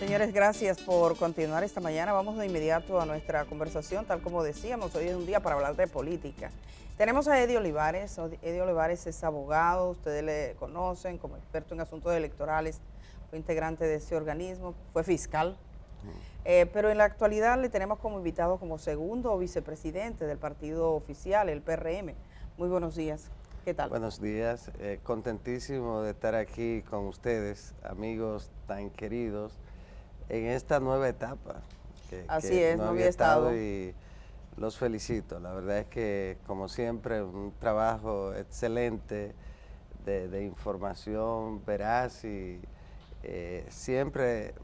Señores, gracias por continuar esta mañana. Vamos de inmediato a nuestra conversación. Tal como decíamos, hoy es un día para hablar de política. Tenemos a Eddie Olivares. Eddie Olivares es abogado, ustedes le conocen como experto en asuntos electorales, fue integrante de ese organismo, fue fiscal. Pero en la actualidad le tenemos como invitado como segundo vicepresidente del partido oficial, el PRM. Muy buenos días. ¿Qué tal? Buenos días, contentísimo de estar aquí con ustedes, amigos tan queridos, en esta nueva etapa. Así es, no había estado. Y los felicito, la verdad es que como siempre un trabajo excelente de información veraz y siempre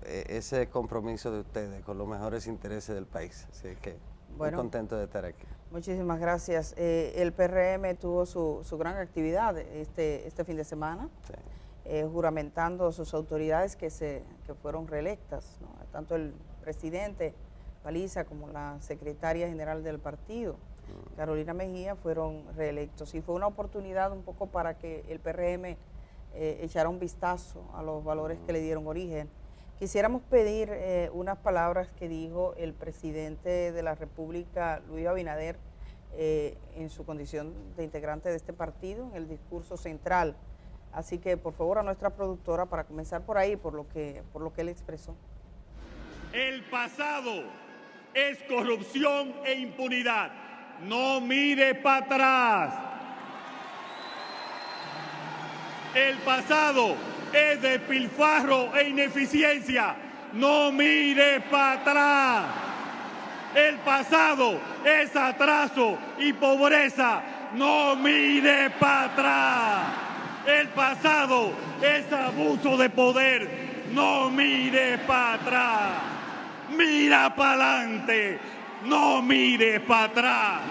ese compromiso de ustedes con los mejores intereses del país, así que muy contento de estar aquí. Muchísimas gracias. El PRM tuvo su gran actividad este fin de semana, sí, juramentando a sus autoridades que fueron reelectas, ¿no? Tanto el presidente Paliza como la secretaria general del partido, Carolina Mejía, fueron reelectos. Y fue una oportunidad un poco para que el PRM echara un vistazo a los valores que le dieron origen. Quisiéramos pedir unas palabras que dijo el presidente de la República, Luis Abinader, en su condición de integrante de este partido, en el discurso central. Así que, por favor, a nuestra productora, para comenzar por ahí, por lo que él expresó. El pasado es corrupción e impunidad. No mire para atrás. El pasado es despilfarro e ineficiencia. No mire para atrás. El pasado es atraso y pobreza. No mire para atrás. El pasado es abuso de poder. No mire para atrás. Mira para adelante. No mire para atrás.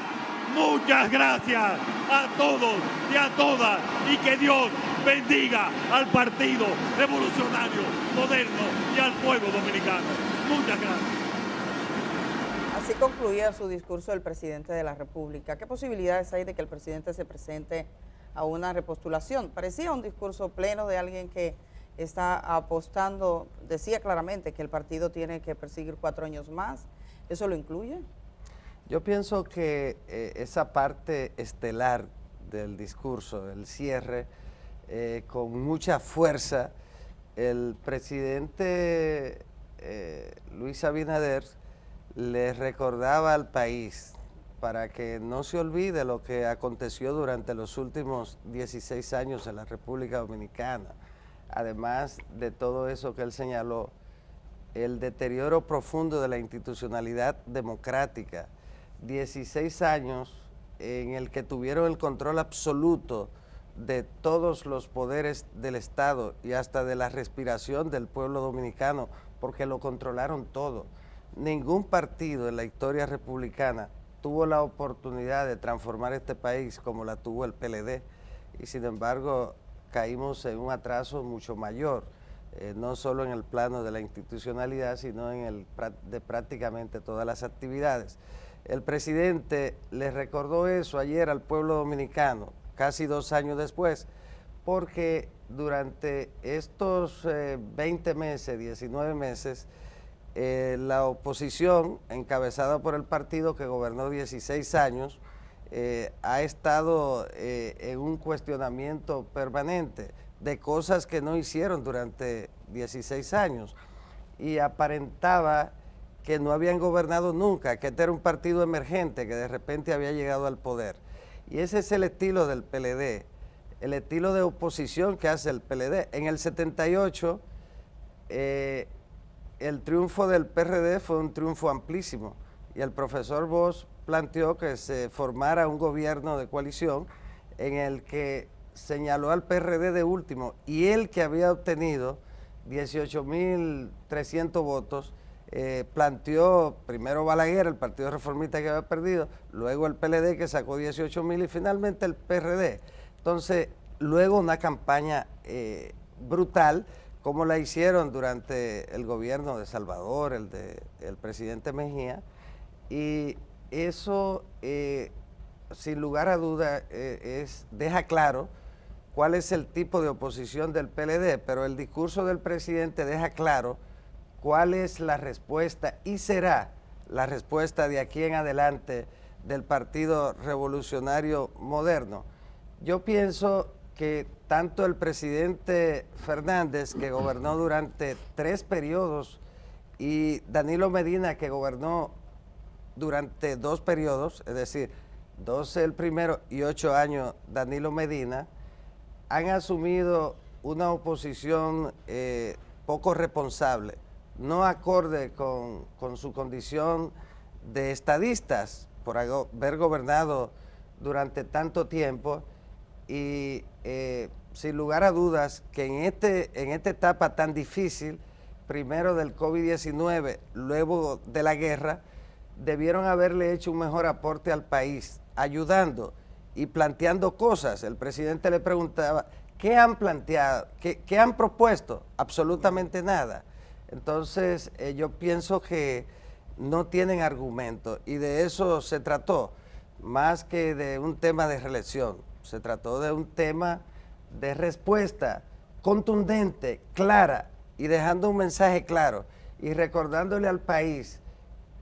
Muchas gracias a todos y a todas y que Dios bendiga al Partido Revolucionario Moderno y al pueblo dominicano. Muchas gracias. Así concluía su discurso el presidente de la República. ¿Qué posibilidades hay de que el presidente se presente a una repostulación? Parecía un discurso pleno de alguien que está apostando, decía claramente que el partido tiene que perseguir 4 años más. ¿Eso lo incluye? Yo pienso que esa parte estelar del discurso, el cierre, con mucha fuerza, el presidente Luis Abinader le recordaba al país para que no se olvide lo que aconteció durante los últimos 16 años en la República Dominicana. Además de todo eso que él señaló, el deterioro profundo de la institucionalidad democrática, 16 años en el que tuvieron el control absoluto de todos los poderes del Estado y hasta de la respiración del pueblo dominicano, porque lo controlaron todo. Ningún partido en la historia republicana tuvo la oportunidad de transformar este país como la tuvo el PLD, y sin embargo caímos en un atraso mucho mayor, no solo en el plano de la institucionalidad, sino en de prácticamente todas las actividades. El presidente le recordó eso ayer al pueblo dominicano, casi 2 años después, porque durante estos 20 meses, 19 meses, la oposición, encabezada por el partido que gobernó 16 años, ha estado en un cuestionamiento permanente de cosas que no hicieron durante 16 años y aparentaba que no habían gobernado nunca, que este era un partido emergente que de repente había llegado al poder. Y ese es el estilo del PLD, el estilo de oposición que hace el PLD. En el 78, el triunfo del PRD fue un triunfo amplísimo y el profesor Bosch planteó que se formara un gobierno de coalición en el que señaló al PRD de último, y él, que había obtenido 18.300 votos, planteó primero Balaguer, el Partido Reformista, que había perdido, luego el PLD, que sacó 18.000, y finalmente el PRD. Entonces, luego una campaña brutal, como la hicieron durante el gobierno de Salvador, el presidente Mejía, y eso, sin lugar a duda, deja claro cuál es el tipo de oposición del PLD, pero el discurso del presidente deja claro cuál es la respuesta y será la respuesta de aquí en adelante del Partido Revolucionario Moderno. Yo pienso que tanto el presidente Fernández, que gobernó durante 3 periodos, y Danilo Medina, que gobernó durante 2 periodos, es decir, 12 el primero y 8 años Danilo Medina, han asumido una oposición poco responsable, no acorde con su condición de estadistas por haber gobernado durante tanto tiempo, y sin lugar a dudas que en esta etapa tan difícil, primero del COVID-19, luego de la guerra, debieron haberle hecho un mejor aporte al país, ayudando y planteando cosas. El presidente le preguntaba, ¿qué han planteado? ¿Qué han propuesto? Absolutamente nada. Entonces, yo pienso que no tienen argumento, y de eso se trató, más que de un tema de reelección. Se trató de un tema de respuesta contundente, clara, y dejando un mensaje claro, y recordándole al país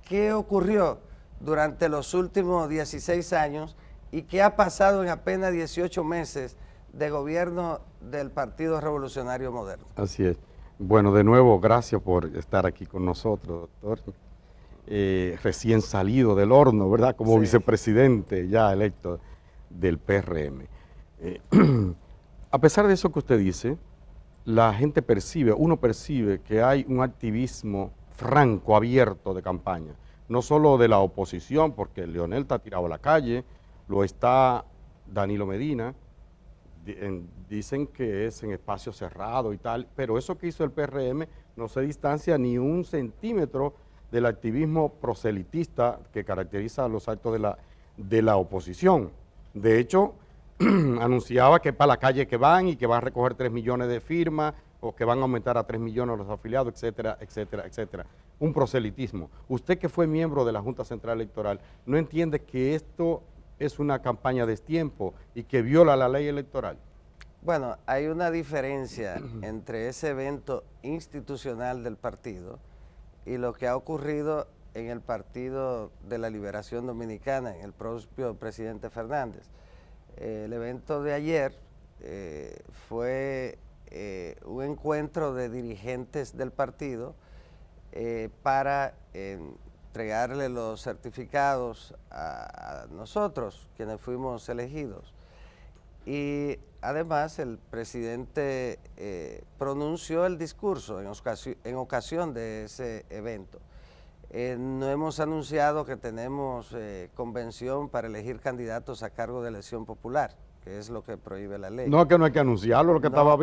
qué ocurrió durante los últimos 16 años y qué ha pasado en apenas 18 meses de gobierno del Partido Revolucionario Moderno. Así es. Bueno, de nuevo, gracias por estar aquí con nosotros, doctor. Recién salido del horno, ¿verdad? Como Sí. vicepresidente ya electo del PRM. A pesar de eso que usted dice, la gente percibe, uno percibe que hay un activismo franco, abierto de campaña, no solo de la oposición, porque Leonel está tirado a la calle, lo está Danilo Medina, dicen que es en espacio cerrado y tal, pero eso que hizo el PRM no se distancia ni un centímetro del activismo proselitista que caracteriza los actos de la oposición. De hecho, anunciaba que para la calle que van y que van a recoger 3 millones de firmas o que van a aumentar a 3 millones los afiliados, etcétera, etcétera, etcétera. Un proselitismo. Usted, que fue miembro de la Junta Central Electoral, ¿no entiende que esto es una campaña de destiempo y que viola la ley electoral? Bueno, hay una diferencia entre ese evento institucional del partido y lo que ha ocurrido en el Partido de la Liberación Dominicana, en el propio presidente Fernández. El evento de ayer fue un encuentro de dirigentes del partido para entregarle los certificados a nosotros, quienes fuimos elegidos. Y además el presidente pronunció el discurso en ocasión de ese evento. No hemos anunciado que tenemos convención para elegir candidatos a cargo de elección popular, que es lo que prohíbe la ley. No, que no hay que anunciarlo, lo que estaba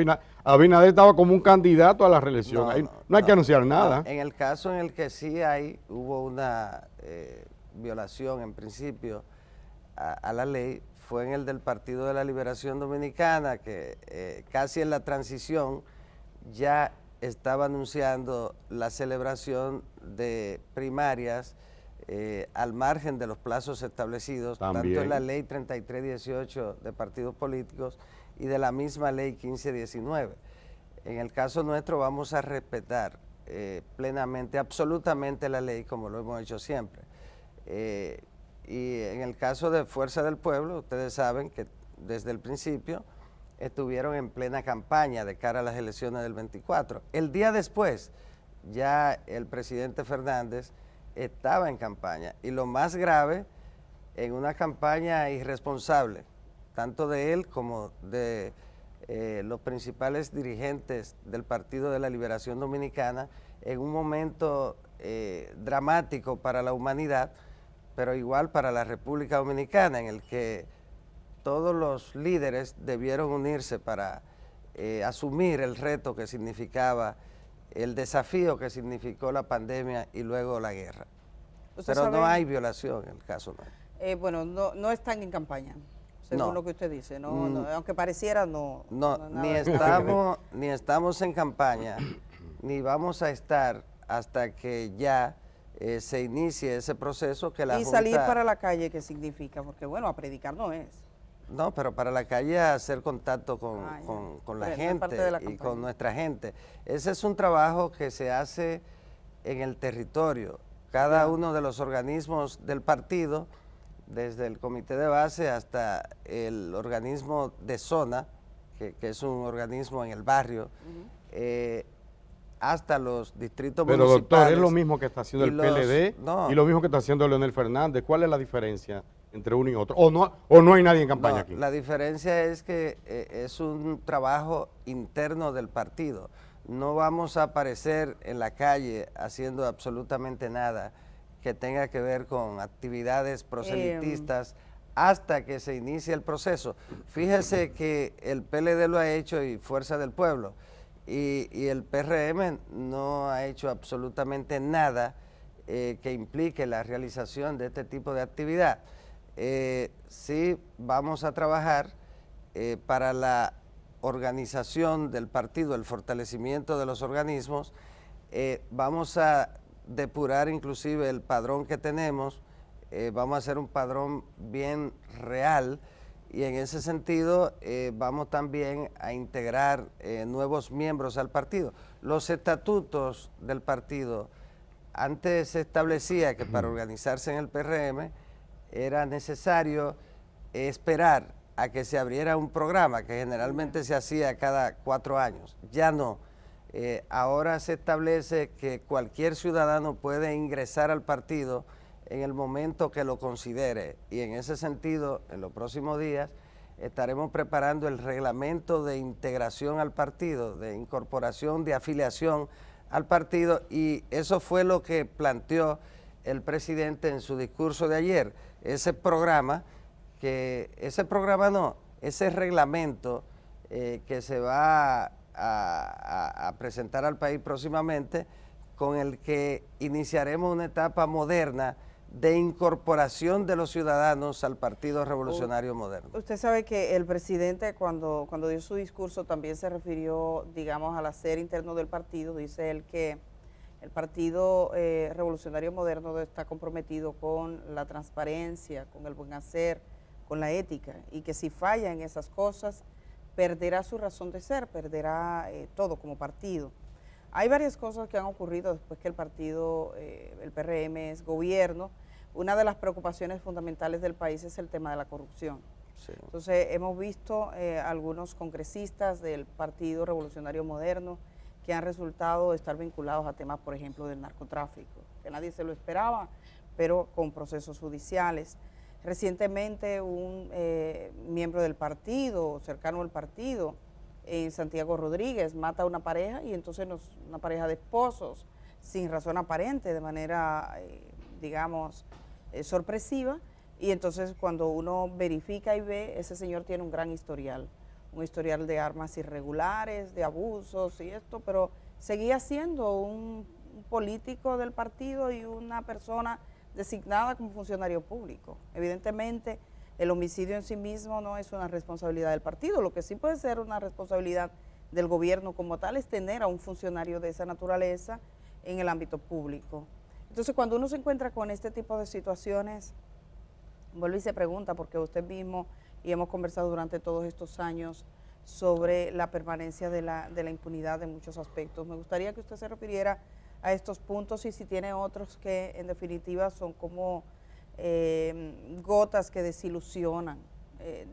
Abinader estaba como un candidato a la reelección. No hay que anunciar nada. En el caso en el que sí hubo una violación en principio a la ley, fue en el del Partido de la Liberación Dominicana, que casi en la transición ya estaba anunciando la celebración de primarias al margen de los plazos establecidos, tanto en la ley 3318 de partidos políticos y de la misma ley 1519. En el caso nuestro vamos a respetar plenamente, absolutamente la ley, como lo hemos hecho siempre. Y en el caso de Fuerza del Pueblo, ustedes saben que desde el principio estuvieron en plena campaña de cara a las elecciones del 24. El día después, ya el presidente Fernández estaba en campaña, y lo más grave, en una campaña irresponsable, tanto de él como de los principales dirigentes del Partido de la Liberación Dominicana, en un momento dramático para la humanidad, pero igual para la República Dominicana, en el que todos los líderes debieron unirse para asumir el reto que significaba, el desafío que significó la pandemia y luego la guerra. Pero no hay violación en el caso. Bueno, no están en campaña, según lo que usted dice, aunque pareciera, no ni estamos en campaña, ni vamos a estar hasta que ya se inicie ese proceso que la Junta... ¿Y salir para la calle qué significa? Porque bueno, a predicar no es. No, pero para la calle hacer contacto con la gente y con nuestra gente. Ese es un trabajo que se hace en el territorio. Cada uno de los organismos del partido, desde el comité de base hasta el organismo de zona, que es un organismo en el barrio, hasta los distritos Pero municipales. doctor, es lo mismo que está haciendo y el los- PLD no. y lo mismo que está haciendo Leonel Fernández. ¿Cuál es la diferencia entre uno y otro? ¿O no hay nadie en campaña No, aquí? la diferencia es que es un trabajo interno del partido. No vamos a aparecer en la calle haciendo absolutamente nada que tenga que ver con actividades proselitistas hasta que se inicie el proceso. Fíjese que el PLD lo ha hecho y Fuerza del Pueblo, y el PRM no ha hecho absolutamente nada que implique la realización de este tipo de actividad. Sí vamos a trabajar para la organización del partido, el fortalecimiento de los organismos. Vamos a depurar inclusive el padrón que tenemos, vamos a hacer un padrón bien real, y en ese sentido vamos también a integrar nuevos miembros al partido. Los estatutos del partido, antes se establecía que para organizarse en el PRM era necesario esperar a que se abriera un programa que generalmente se hacía cada 4 años. Ya no. Ahora se establece que cualquier ciudadano puede ingresar al partido en el momento que lo considere, y en ese sentido, en los próximos días, estaremos preparando el reglamento de integración al partido, de incorporación, de afiliación al partido, y eso fue lo que planteó el presidente en su discurso de ayer. Ese reglamento que se va a presentar al país próximamente, con el que iniciaremos una etapa moderna de incorporación de los ciudadanos al Partido Revolucionario Moderno. Usted sabe que el presidente cuando dio su discurso también se refirió, digamos, al hacer interno del partido. Dice él que el Partido Revolucionario Moderno está comprometido con la transparencia, con el buen hacer, con la ética, y que si falla en esas cosas, perderá su razón de ser, perderá todo como partido. Hay varias cosas que han ocurrido después que el partido, el PRM es gobierno. Una de las preocupaciones fundamentales del país es el tema de la corrupción. Sí. Entonces, hemos visto algunos congresistas del Partido Revolucionario Moderno que han resultado estar vinculados a temas, por ejemplo, del narcotráfico, que nadie se lo esperaba, pero con procesos judiciales. Recientemente, un miembro del partido, cercano al partido, en Santiago Rodríguez, mata a una pareja, y entonces una pareja de esposos, sin razón aparente, de manera, digamos, sorpresiva, y entonces cuando uno verifica y ve, ese señor tiene un gran historial, un historial de armas irregulares, de abusos y esto, pero seguía siendo un político del partido y una persona designada como funcionario público. Evidentemente, el homicidio en sí mismo no es una responsabilidad del partido. Lo que sí puede ser una responsabilidad del gobierno como tal es tener a un funcionario de esa naturaleza en el ámbito público. Entonces, cuando uno se encuentra con este tipo de situaciones, vuelve y se pregunta, porque usted mismo y hemos conversado durante todos estos años sobre la permanencia de la impunidad en muchos aspectos. Me gustaría que usted se refiriera a estos puntos, y si tiene otros que en definitiva son como gotas que desilusionan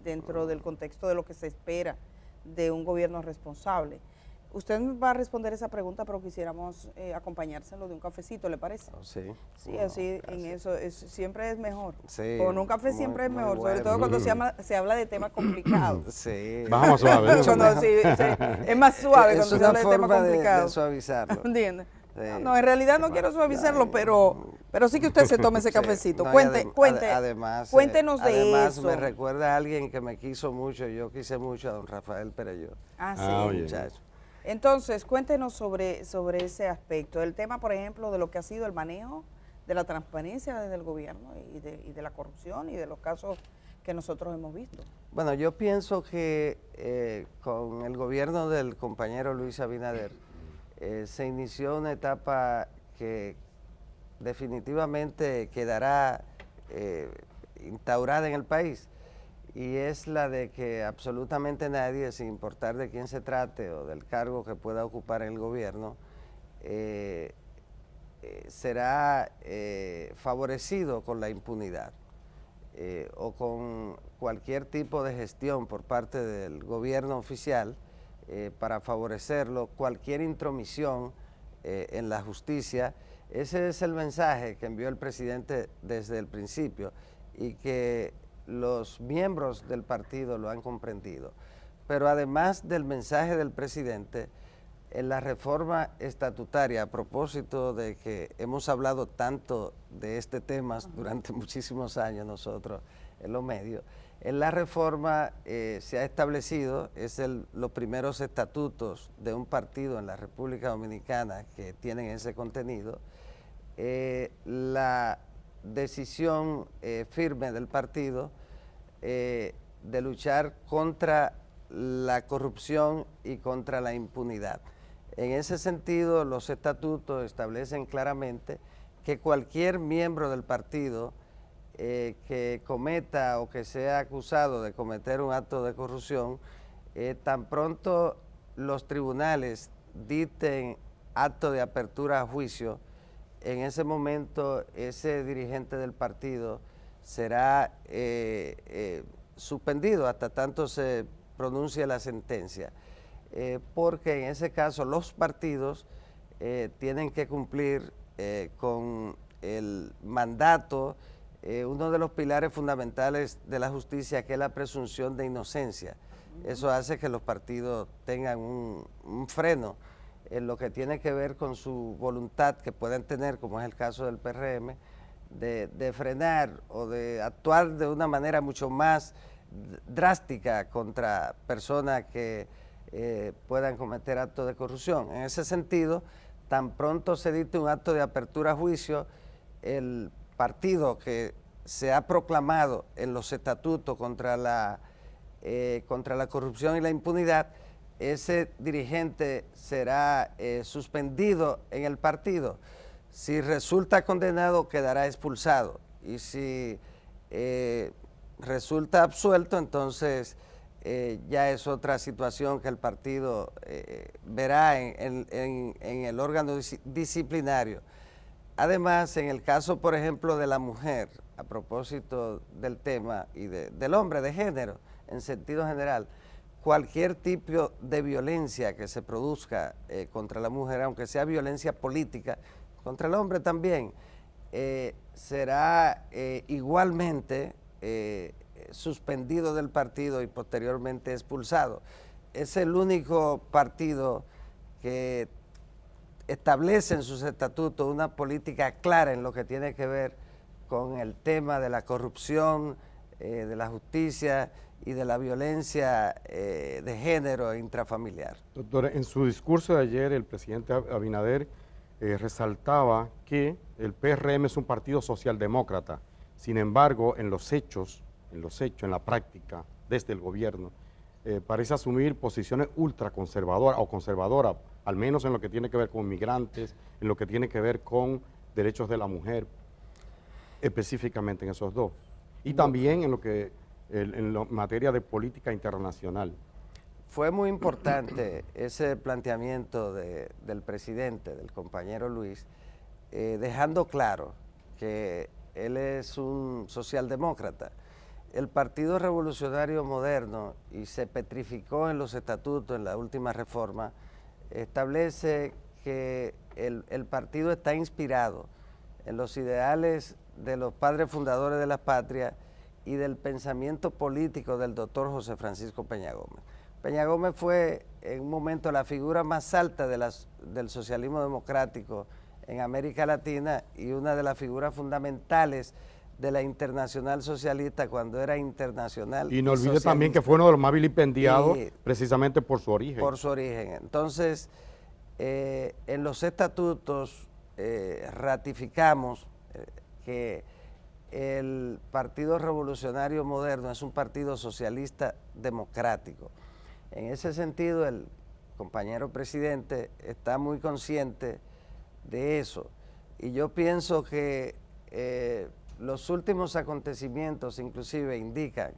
dentro del contexto de lo que se espera de un gobierno responsable. Usted me va a responder esa pregunta, pero quisiéramos acompañárselo de un cafecito, ¿le parece? Sí. Sí, así en eso siempre es mejor. Sí, Con un café siempre es muy mejor, sobre bueno. todo cuando se habla de temas complicados. Sí. Vamos suave. ¿no? Cuando es más suave Es cuando se una habla de temas forma de complicados. suavizarlo. ¿Entiende? Sí. No, en realidad no quiero suavizarlo, pero sí que usted se tome ese Sí. cafecito. No, y además, Cuéntenos de además eso. me recuerda a alguien que me quiso mucho, yo quise mucho a don Rafael Pereyó. Ah, sí. Ah, oye. Muchacho. Entonces, cuéntenos sobre ese aspecto. El tema, por ejemplo, de lo que ha sido el manejo de la transparencia desde el gobierno y de la corrupción y de los casos que nosotros hemos visto. Bueno, yo pienso que con el gobierno del compañero Luis Abinader se inició una etapa que definitivamente quedará instaurada en el país, y es la de que absolutamente nadie, sin importar de quién se trate o del cargo que pueda ocupar en el gobierno, será favorecido con la impunidad o con cualquier tipo de gestión por parte del gobierno oficial para favorecerlo, cualquier intromisión en la justicia. Ese es el mensaje que envió el presidente desde el principio y que los miembros del partido lo han comprendido. Pero además del mensaje del presidente, en la reforma estatutaria, a propósito de que hemos hablado tanto de este tema durante muchísimos años nosotros en los medios, en la reforma se ha establecido, los primeros estatutos de un partido en la República Dominicana que tienen ese contenido, la decisión firme del partido de luchar contra la corrupción y contra la impunidad. En ese sentido, los estatutos establecen claramente que cualquier miembro del partido que cometa o que sea acusado de cometer un acto de corrupción, tan pronto los tribunales dicten acto de apertura a juicio, en ese momento ese dirigente del partido será suspendido hasta tanto se pronuncie la sentencia, porque en ese caso los partidos tienen que cumplir con el mandato, uno de los pilares fundamentales de la justicia, que es la presunción de inocencia. Eso hace que los partidos tengan un freno en lo que tiene que ver con su voluntad que pueden tener, como es el caso del PRM, de frenar o de actuar de una manera mucho más drástica contra personas que puedan cometer actos de corrupción. En ese sentido, tan pronto se dicte un acto de apertura a juicio, el partido que se ha proclamado en los estatutos contra la corrupción y la impunidad, ese dirigente será suspendido en el partido. Si resulta condenado, quedará expulsado, y si resulta absuelto, entonces ya es otra situación que el partido verá en el órgano disciplinario. Además, en el caso, por ejemplo, de la mujer, a propósito del tema, y del hombre, de género, en sentido general, cualquier tipo de violencia que se produzca contra la mujer, aunque sea violencia política, contra el hombre también, será igualmente suspendido del partido y posteriormente expulsado. Es el único partido que establece en sus estatutos una política clara en lo que tiene que ver con el tema de la corrupción, de la justicia y de la violencia de género intrafamiliar. Doctor, en su discurso de ayer el presidente Abinader resaltaba que el PRM es un partido socialdemócrata. Sin embargo, en los hechos, en la práctica, desde el gobierno, parece asumir posiciones ultraconservadoras o conservadoras, al menos en lo que tiene que ver con migrantes, en lo que tiene que ver con derechos de la mujer, específicamente en esos dos. Y también en materia de política internacional. Fue muy importante ese planteamiento del presidente, del compañero Luis, dejando claro que él es un socialdemócrata. El Partido Revolucionario Moderno, y se petrificó en los estatutos en la última reforma, establece que el partido está inspirado en los ideales de los padres fundadores de la patria y del pensamiento político del doctor José Francisco Peña Gómez. Peña Gómez fue en un momento la figura más alta del socialismo democrático en América Latina y una de las figuras fundamentales de la Internacional Socialista cuando era internacional. Y no olvide también que fue uno de los más vilipendiados precisamente por su origen. Por su origen. Entonces, en los estatutos ratificamos que el Partido Revolucionario Moderno es un partido socialista democrático. En ese sentido, el compañero presidente está muy consciente de eso. Y yo pienso que los últimos acontecimientos inclusive indican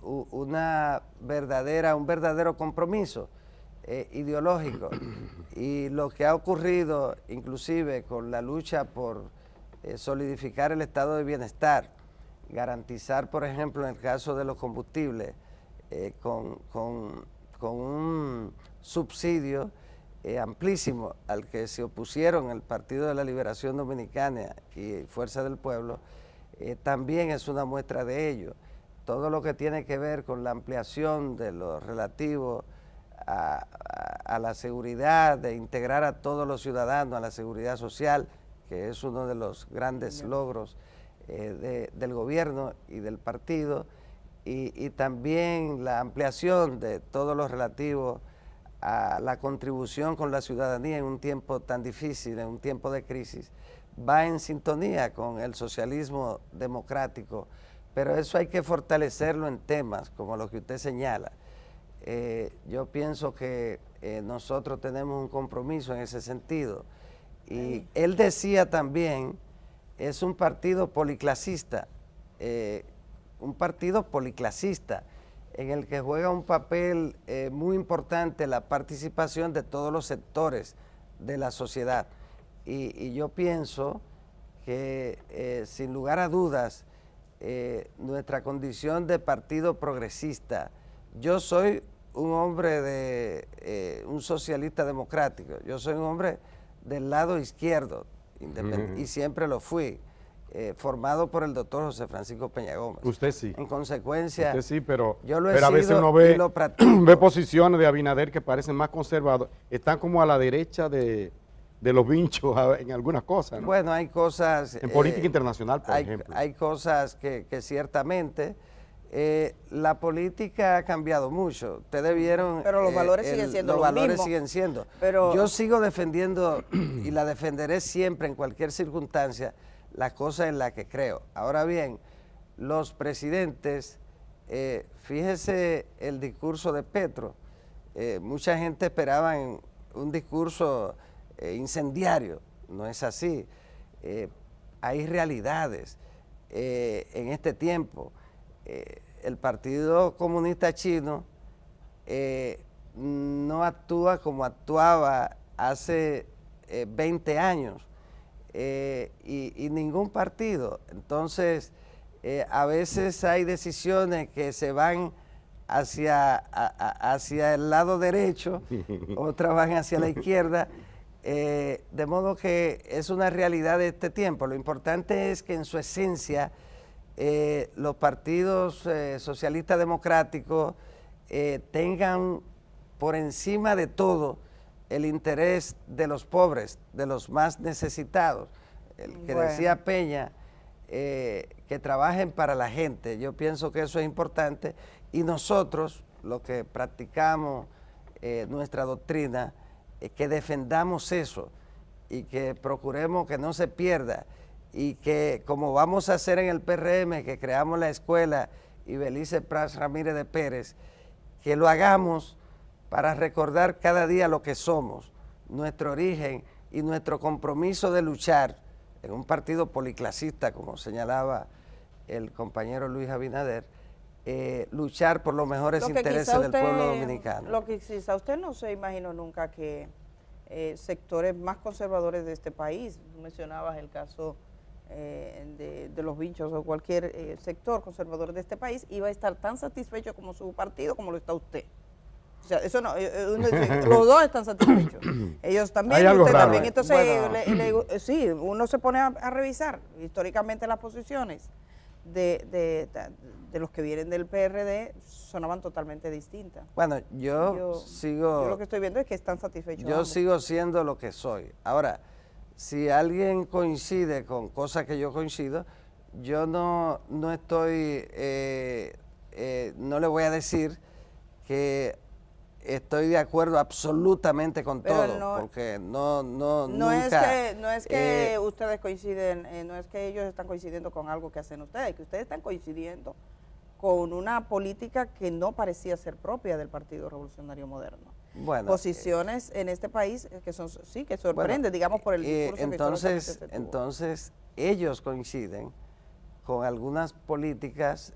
un verdadero compromiso ideológico. Y lo que ha ocurrido inclusive con la lucha por solidificar el estado de bienestar, garantizar, por ejemplo, en el caso de los combustibles, con un subsidio amplísimo al que se opusieron el Partido de la Liberación Dominicana y Fuerza del Pueblo, también es una muestra de ello. Todo lo que tiene que ver con la ampliación de lo relativo a la seguridad, de integrar a todos los ciudadanos a la seguridad social, que es uno de los grandes logros del gobierno y del partido, y también la ampliación de todo lo relativo a la contribución con la ciudadanía en un tiempo tan difícil, en un tiempo de crisis, va en sintonía con el socialismo democrático, pero eso hay que fortalecerlo en temas como los que usted señala. Yo pienso que nosotros tenemos un compromiso en ese sentido. Y él decía también, es un partido policlasista, en el que juega un papel muy importante la participación de todos los sectores de la sociedad. Y yo pienso que sin lugar a dudas, nuestra condición de partido progresista, yo soy un hombre de un socialista democrático, yo soy un hombre del lado izquierdo, y siempre lo fui, formado por el doctor José Francisco Peña Gómez. Usted sí. En consecuencia, usted sí, pero yo lo he a sido veces uno y lo practico. ve posiciones de Abinader que parecen más conservadoras, están como a la derecha de los vinchos en algunas cosas, ¿no? Bueno, hay cosas... En política internacional, por ejemplo. Hay cosas que ciertamente... la política ha cambiado mucho. Ustedes vieron... Pero los valores siguen siendo los los valores mismos. siguen siendo. Pero yo sigo defendiendo y la defenderé siempre en cualquier circunstancia las cosas en las que creo. Ahora bien, los presidentes, fíjese el discurso de Petro. Mucha gente esperaba un discurso incendiario. No es así. Hay realidades en este tiempo. El Partido Comunista Chino no actúa como actuaba hace 20 años y ningún partido. Entonces, a veces hay decisiones que se van hacia el lado derecho, otras van hacia la izquierda, de modo que es una realidad de este tiempo. Lo importante es que en su esencia los partidos socialistas democráticos tengan por encima de todo el interés de los pobres, de los más necesitados. El que decía Peña, que trabajen para la gente. Yo pienso que eso es importante y nosotros, los que practicamos nuestra doctrina, que defendamos eso y que procuremos que no se pierda. Y que como vamos a hacer en el PRM, que creamos la escuela Ibelice Prats Ramírez de Pérez, que lo hagamos para recordar cada día lo que somos, nuestro origen y nuestro compromiso de luchar en un partido policlasista, como señalaba el compañero Luis Abinader, luchar por los mejores intereses del pueblo dominicano. Lo que quizá usted no se imaginó nunca que sectores más conservadores de este país, tú mencionabas el caso de los vinchos o cualquier sector conservador de este país, iba a estar tan satisfecho como su partido como lo está usted. O sea, eso no, los dos están satisfechos. Ellos también, Hay usted algo también. raro. Entonces, sí, uno se pone a revisar históricamente las posiciones de los que vienen del PRD, sonaban totalmente distintas. Bueno, yo lo que estoy viendo es que están satisfechos. Yo ambos. sigo siendo lo que soy. Ahora, si alguien coincide con cosas que yo coincido, yo no estoy, no le voy a decir que estoy de acuerdo absolutamente con Pero todo, porque no es que ustedes coinciden, no es que ellos están coincidiendo con algo que hacen ustedes, que ustedes están coincidiendo con una política que no parecía ser propia del Partido Revolucionario Moderno. Bueno, posiciones en este país que son que sorprenden, digamos, por el discurso entonces ellos coinciden con algunas políticas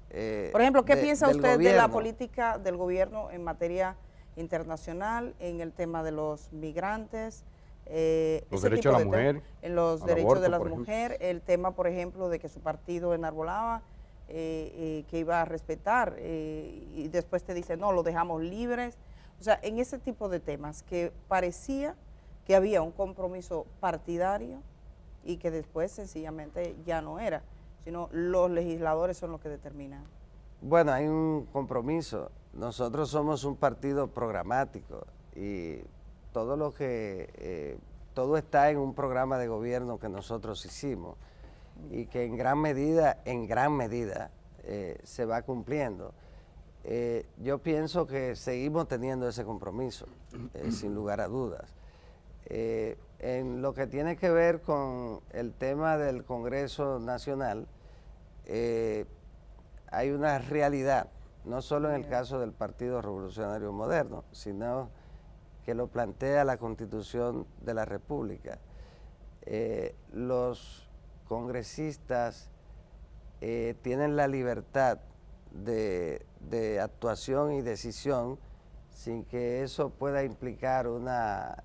por ejemplo, ¿qué piensa usted gobierno? de la política del gobierno en materia internacional en el tema de los migrantes, Los ese derechos tipo de la de mujer, en los al derechos aborto, de la por ejemplo. mujer, el tema, por ejemplo, de que su partido enarbolaba que iba a respetar y después te dice, no, lo dejamos libres. O sea, en ese tipo de temas que parecía que había un compromiso partidario y que después sencillamente ya no era, sino los legisladores son los que determinan. Bueno, hay un compromiso. Nosotros somos un partido programático y todo lo que todo está en un programa de gobierno que nosotros hicimos y que en gran medida se va cumpliendo. Yo pienso que seguimos teniendo ese compromiso, sin lugar a dudas. En lo que tiene que ver con el tema del Congreso Nacional, hay una realidad, no solo en el caso del Partido Revolucionario Moderno, sino que lo plantea la Constitución de la República. Los congresistas tienen la libertad de actuación y decisión sin que eso pueda implicar una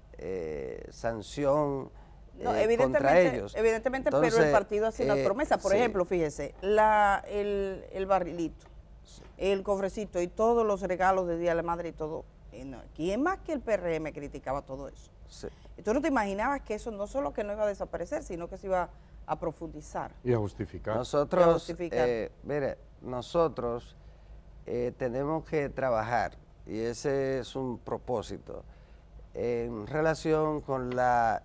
sanción No, contra ellos. evidentemente, Entonces, pero el partido hace una promesa. Por sí. ejemplo, fíjese, el barrilito, el cofrecito y todos los regalos de Día de la Madre y todo. ¿Quién más que el PRM criticaba todo eso? Sí. Y tú no te imaginabas que eso no solo que no iba a desaparecer, sino que se iba a profundizar. Y a justificar. Nosotros, mire, nosotros tenemos que trabajar, y ese es un propósito, en relación con la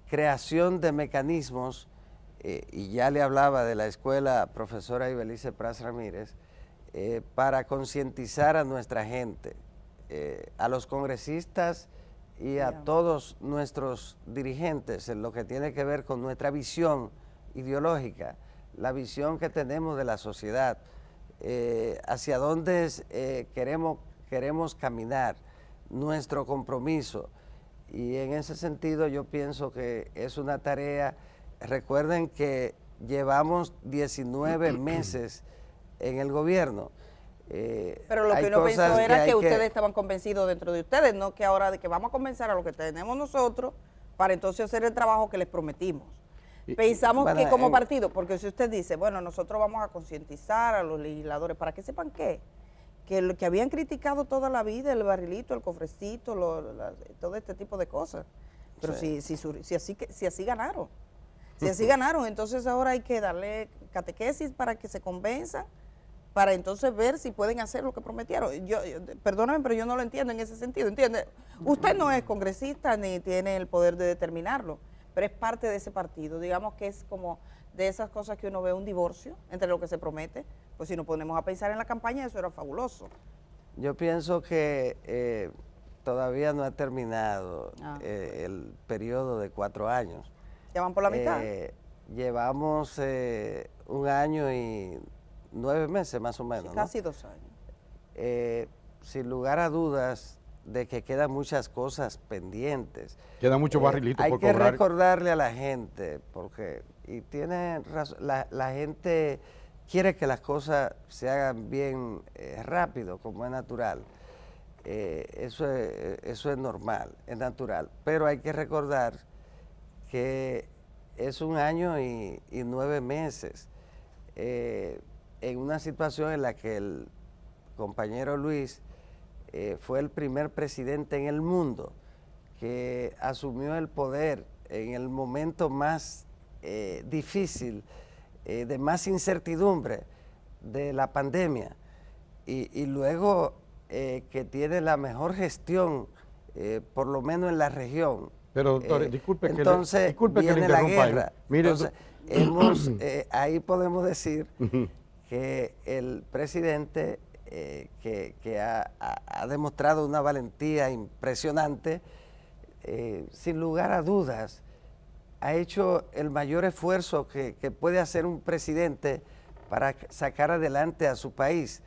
creación de mecanismos, y ya le hablaba de la escuela profesora Ibelice Pras Ramírez, para concientizar a nuestra gente, a los congresistas y a todos nuestros dirigentes en lo que tiene que ver con nuestra visión ideológica, la visión que tenemos de la sociedad, hacia dónde queremos caminar, nuestro compromiso. Y en ese sentido yo pienso que es una tarea. Recuerden que llevamos 19 meses en el gobierno. Pero lo que uno pensó era que ustedes estaban convencidos dentro de ustedes, no que ahora de que vamos a comenzar a lo que tenemos nosotros para entonces hacer el trabajo que les prometimos. Pensamos bueno, que como partido, porque si usted dice, bueno, nosotros vamos a concientizar a los legisladores para que sepan que lo que habían criticado toda la vida, el barrilito, el cofrecito, todo este tipo de cosas. Pero Sí. si así ganaron. Si así ganaron, entonces ahora hay que darle catequesis para que se convenzan, para entonces ver si pueden hacer lo que prometieron. Perdóname, pero yo no lo entiendo en ese sentido, ¿entiende? Usted no es congresista ni tiene el poder de determinarlo, pero es parte de ese partido. Digamos que es como de esas cosas que uno ve un divorcio entre lo que se promete. Pues si nos ponemos a pensar en la campaña, eso era fabuloso. Yo pienso que todavía no ha terminado el periodo de 4 años. Ya van por la mitad. Llevamos 1 año y 9 meses más o menos. Sí, casi 2 años. Sin lugar a dudas de que quedan muchas cosas pendientes. Queda mucho barrilito por cobrar. Hay que recordarle a la gente, porque, y tiene razón, la gente quiere que las cosas se hagan bien rápido, como es natural. Eso es normal, es natural. Pero hay que recordar que es 1 año y 9 meses en una situación en la que el compañero Luis fue el primer presidente en el mundo que asumió el poder en el momento más difícil, de más incertidumbre de la pandemia, y luego que tiene la mejor gestión, por lo menos en la región. Pero doctor, disculpe que viene le la interrumpa. guerra. Mire, Entonces, ahí podemos decir que el presidente que ha demostrado una valentía impresionante, sin lugar a dudas, ha hecho el mayor esfuerzo que puede hacer un presidente para sacar adelante a su país,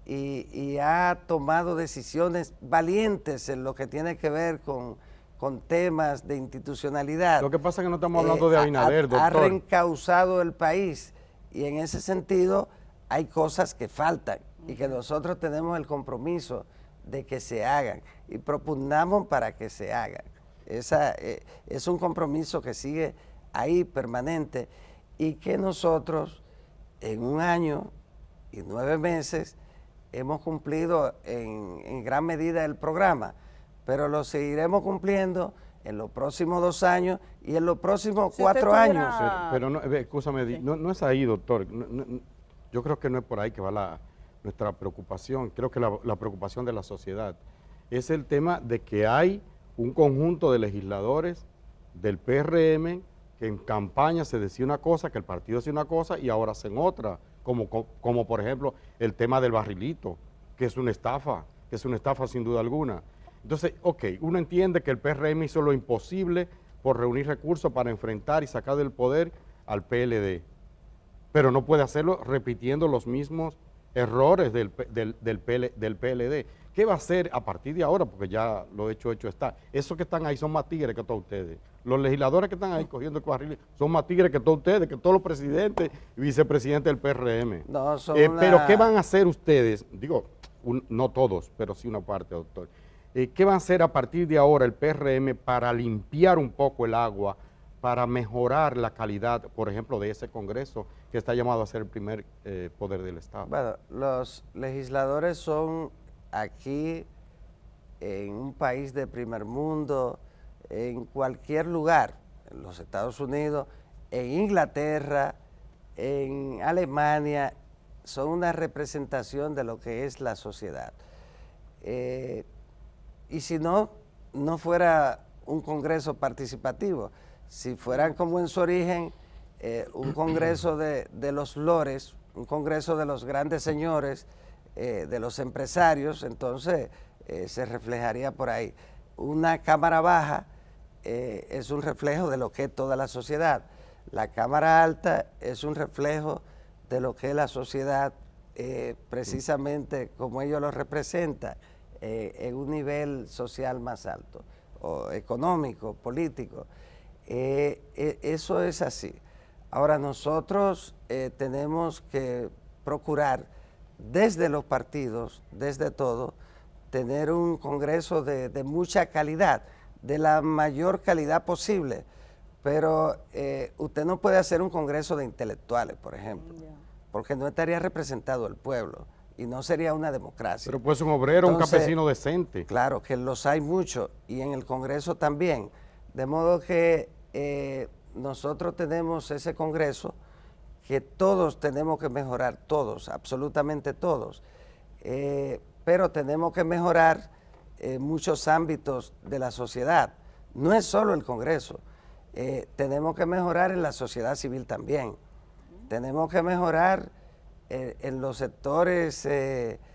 y ha tomado decisiones valientes en lo que tiene que ver con temas de institucionalidad. Lo que pasa es que no estamos hablando de Abinader, doctor. Ha reencauzado el país, y en ese sentido hay cosas que faltan. y que nosotros tenemos el compromiso de que se hagan y propugnamos para que se hagan. Es un compromiso que sigue ahí permanente y que nosotros en 1 año y 9 meses hemos cumplido en gran medida el programa, pero lo seguiremos cumpliendo en los próximos 2 años y en los próximos 4 años. Pero no, escúchame, sí. No es ahí, doctor. Yo creo que no es por ahí que va nuestra preocupación. Creo que la preocupación de la sociedad es el tema de que hay un conjunto de legisladores del PRM que en campaña se decía una cosa, que el partido decía una cosa y ahora hacen otra, como por ejemplo el tema del barrilito, que es una estafa sin duda alguna. Entonces, uno entiende que el PRM hizo lo imposible por reunir recursos para enfrentar y sacar del poder al PLD, pero no puede hacerlo repitiendo los mismos errores del PLD. ¿Qué va a hacer a partir de ahora? Porque ya lo hecho está. Esos que están ahí son más tigres que todos ustedes. Los legisladores que están ahí cogiendo el carril son más tigres que todos ustedes, que todos los presidentes y vicepresidentes del PRM. No, Pero ¿qué van a hacer ustedes? Digo, no todos, pero sí una parte, doctor. ¿Qué va a hacer a partir de ahora el PRM para limpiar un poco el agua, para mejorar la calidad, por ejemplo, de ese Congreso que está llamado a ser el primer poder del Estado? Bueno, los legisladores son aquí, en un país de primer mundo, en cualquier lugar, en los Estados Unidos, en Inglaterra, en Alemania, son una representación de lo que es la sociedad. Y si no fuera un Congreso participativo, si fueran como en su origen, un Congreso de los lores, un Congreso de los grandes señores, de los empresarios, entonces se reflejaría por ahí. Una Cámara Baja es un reflejo de lo que es toda la sociedad. La Cámara Alta es un reflejo de lo que es la sociedad, precisamente como ellos lo representan, en un nivel social más alto, o económico, político. Eso es así. Ahora nosotros tenemos que procurar desde los partidos, desde todo, tener un Congreso de mucha calidad, de la mayor calidad posible, pero usted no puede hacer un Congreso de intelectuales, por ejemplo, porque no estaría representado el pueblo y no sería una democracia. Pero pues un obrero, entonces, un campesino decente. Claro, que los hay muchos y en el Congreso también, de modo que nosotros tenemos ese Congreso que todos tenemos que mejorar, todos, absolutamente todos, pero tenemos que mejorar muchos ámbitos de la sociedad. No es solo el Congreso, tenemos que mejorar en la sociedad civil también, tenemos que mejorar en los sectores que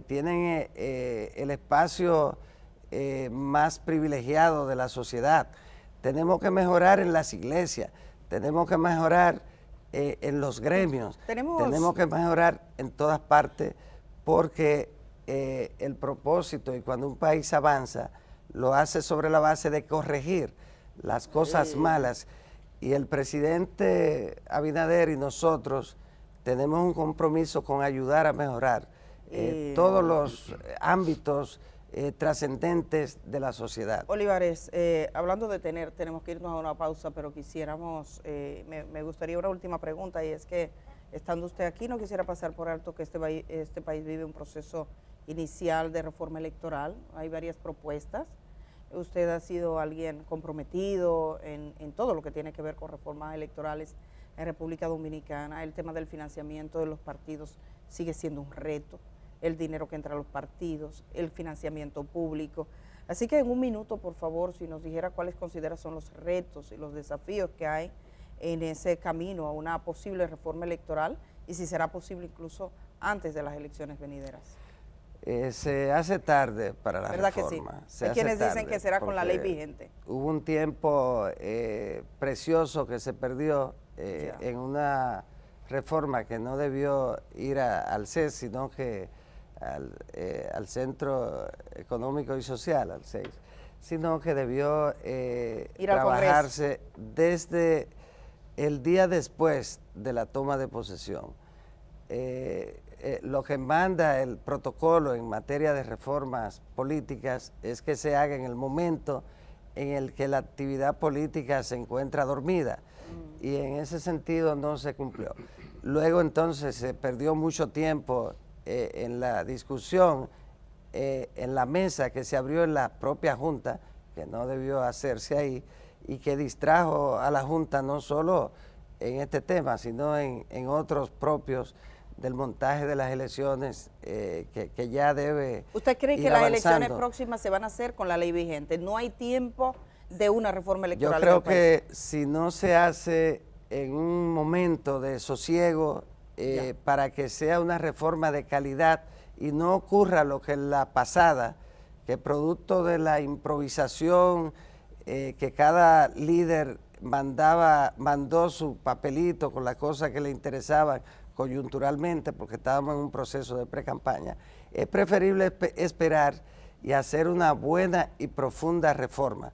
tienen el espacio más privilegiado de la sociedad, tenemos que mejorar en las iglesias, tenemos que mejorar en los gremios, tenemos que mejorar en todas partes, porque el propósito, y cuando un país avanza, lo hace sobre la base de corregir las cosas malas. Y el presidente Abinader y nosotros tenemos un compromiso con ayudar a mejorar todos los ámbitos trascendentes de la sociedad. Olivares, hablando de tenemos que irnos a una pausa, pero quisiéramos, me gustaría una última pregunta, y es que estando usted aquí no quisiera pasar por alto que este país vive un proceso inicial de reforma electoral. Hay varias propuestas. Usted ha sido alguien comprometido en todo lo que tiene que ver con reformas electorales en República Dominicana. El tema del financiamiento de los partidos sigue siendo un reto. El dinero que entra a los partidos, el financiamiento público. Así que en un minuto, por favor, si nos dijera cuáles considera son los retos y los desafíos que hay en ese camino a una posible reforma electoral y si será posible incluso antes de las elecciones venideras. Se hace tarde para la ¿verdad reforma. Que sí? Hay quienes dicen que será con la ley vigente. Hubo un tiempo precioso que se perdió en una reforma que no debió ir al CES, sino que al Centro Económico y Social, al CES, sino que debió trabajarse desde el día después de la toma de posesión. lo que manda el protocolo en materia de reformas políticas es que se haga en el momento en el que la actividad política se encuentra dormida, y en ese sentido no se cumplió. Luego entonces se perdió mucho tiempo en la discusión, en la mesa que se abrió en la propia Junta, que no debió hacerse ahí, y que distrajo a la Junta no solo en este tema, sino en otros propios del montaje de las elecciones, que ya debe ¿Usted cree ir que las avanzando. elecciones próximas se van a hacer con la ley vigente? No hay tiempo de una reforma electoral. Yo creo en el país. que si no se hace en un momento de sosiego, para que sea una reforma de calidad y no ocurra lo que en la pasada, que producto de la improvisación, que cada líder mandó su papelito con las cosas que le interesaban coyunturalmente, porque estábamos en un proceso de pre-campaña, es preferible esperar y hacer una buena y profunda reforma.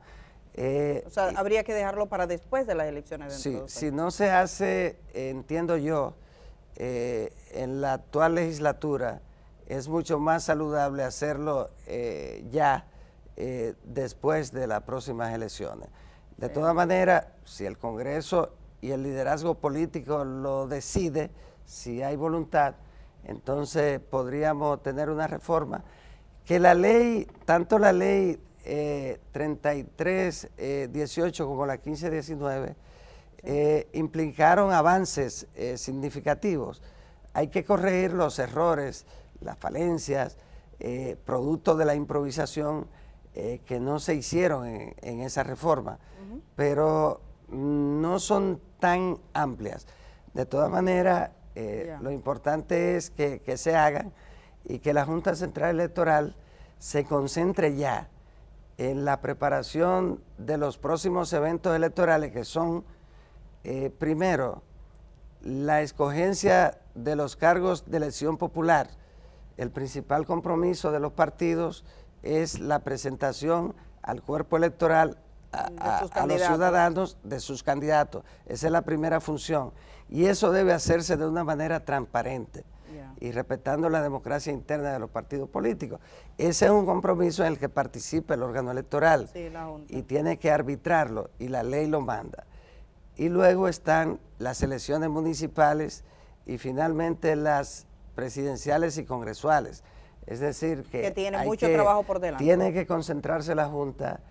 O sea, habría que dejarlo para después de las elecciones. Sí, si no se hace, entiendo yo, en la actual legislatura, es mucho más saludable hacerlo ya después de las próximas elecciones. De todas maneras, si el Congreso y el liderazgo político lo decide, si hay voluntad, entonces podríamos tener una reforma que la ley, tanto la ley 3318 como la 1519, implicaron avances significativos. Hay que corregir los errores, las falencias, producto de la improvisación que no se hicieron en esa reforma, pero no son tan amplias. De todas maneras, lo importante es que se hagan y que la Junta Central Electoral se concentre ya en la preparación de los próximos eventos electorales, que son, primero, la escogencia de los cargos de elección popular. El principal compromiso de los partidos es la presentación al cuerpo electoral, a los ciudadanos, de sus candidatos. Esa es la primera función. Y eso debe hacerse de una manera transparente y respetando la democracia interna de los partidos políticos. Ese es un compromiso en el que participa el órgano electoral, sí, la Junta, y tiene que arbitrarlo, y la ley lo manda. Y luego están las elecciones municipales y finalmente las presidenciales y congresuales. Es decir, que tiene mucho trabajo por delante. Tiene que concentrarse la Junta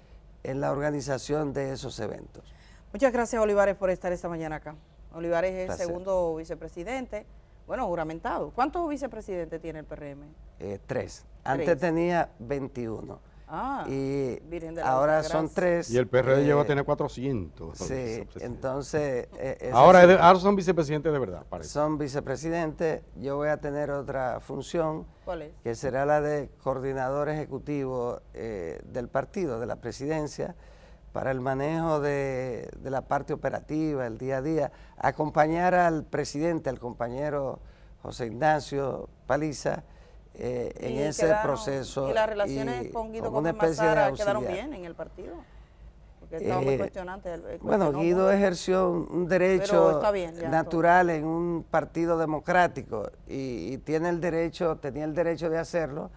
en la organización de esos eventos. Muchas gracias, Olivares, por estar esta mañana acá. Olivares es el Gracias. segundo vicepresidente, bueno, juramentado. ¿Cuántos vicepresidentes tiene el PRM? 3. Antes tenía 21. Ah, Y Virgen de la ahora Alta son Gracia. 3. Y el PRD llegó a tener 400. Sí, entonces... ahora son vicepresidentes de verdad, parece. son vicepresidentes. Yo voy a tener otra función. ¿Cuál es? Que será la de coordinador ejecutivo del partido, de la presidencia, para el manejo de la parte operativa, el día a día, acompañar al presidente, al compañero José Ignacio Paliza, en ese proceso. ¿Y las relaciones con Guido Gómez Mazara quedaron bien en el partido? Porque estaba muy cuestionante. Bueno, Guido ejerció un derecho está bien, natural en un partido democrático y tenía el derecho de hacerlo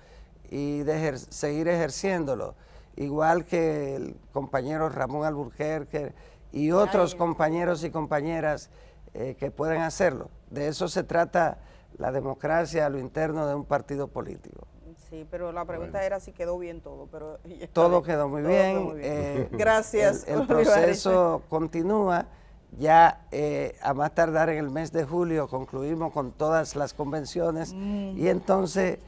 y de seguir ejerciéndolo. Igual que el compañero Ramón Alburquerque y otros compañeros y compañeras que pueden hacerlo. De eso se trata la democracia a lo interno de un partido político. Sí, pero la pregunta era si quedó bien todo. Pero todo quedó muy bien. Gracias. El proceso continúa. Ya a más tardar en el mes de julio concluimos con todas las convenciones y entonces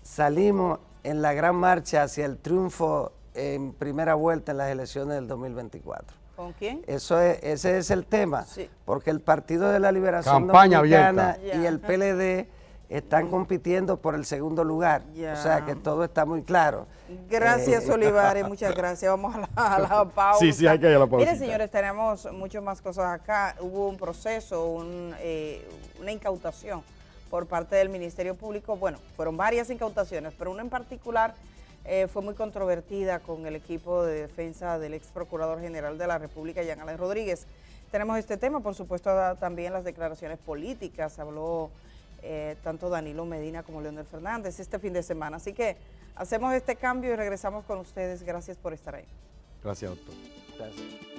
salimos en la gran marcha hacia el triunfo en primera vuelta en las elecciones del 2024. ¿Con quién? Ese es el tema, porque el Partido de la Liberación Campaña Dominicana abierta. y el PLD están compitiendo por el segundo lugar. Ya. O sea que todo está muy claro. Gracias, Olivares, muchas gracias. Vamos a la pausa. Sí, hay que ir a la pausa. Miren, señores, tenemos muchas más cosas acá. Hubo un proceso, una incautación por parte del Ministerio Público. Bueno, fueron varias incautaciones, pero una en particular fue muy controvertida con el equipo de defensa del ex Procurador General de la República, Jean Alain Rodríguez. Tenemos este tema, por supuesto, también las declaraciones políticas. Habló tanto Danilo Medina como Leonel Fernández este fin de semana. Así que hacemos este cambio y regresamos con ustedes. Gracias por estar ahí. Gracias, doctor. Gracias.